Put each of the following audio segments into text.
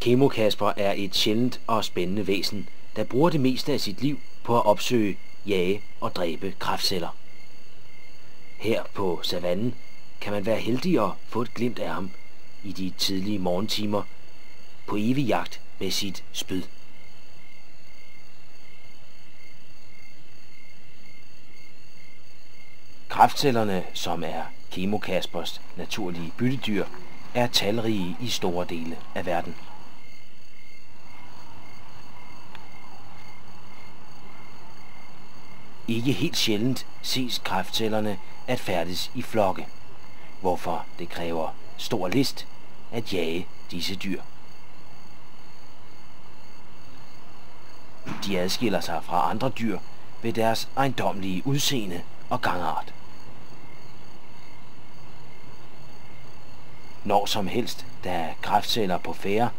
Kemo-Kasper er et sjældent og spændende væsen, der bruger det meste af sit liv på at opsøge, jage og dræbe kræftceller. Her på savannen kan man være heldig at få et glimt af ham i de tidlige morgentimer på evig jagt med sit spyd. Kræftcellerne, som er Kemo-Kaspers naturlige byttedyr, er talrige i store dele af verden. Ikke helt sjældent ses kræftcellerne at færdes i flokke, hvorfor det kræver stor list at jage disse dyr. De adskiller sig fra andre dyr ved deres ejendommelige udseende og gangart. Når som helst der er kræftceller på færde,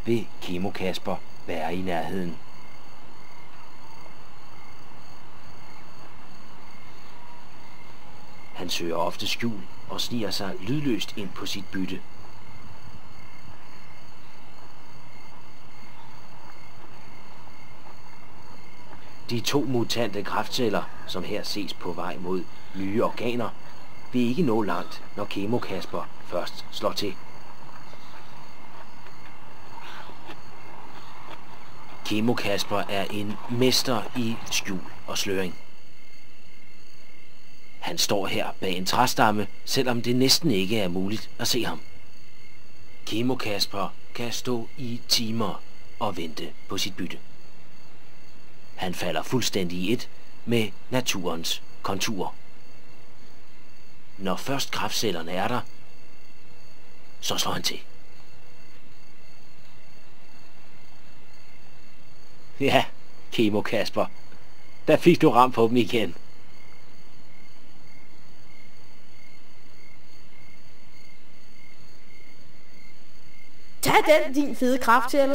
vil Kemo-Kasper være i nærheden. Han søger ofte skjul og sniger sig lydløst ind på sit bytte. De 2 mutante kræftceller, som her ses på vej mod nye organer, vil ikke nå langt, når Kemo-Kasper først slår til. Kemo-Kasper er en mester i skjul og sløring. Han står her bag en træstamme, selvom det næsten ikke er muligt at se ham. Kemo-Kasper kan stå i timer og vente på sit bytte. Han falder fuldstændig i ét med naturens konturer. Når først kræftcellerne er der, så slår han til. Ja, Kemo-Kasper, der fik du ramt på dem igen. Tag den, din fede kræftcelle.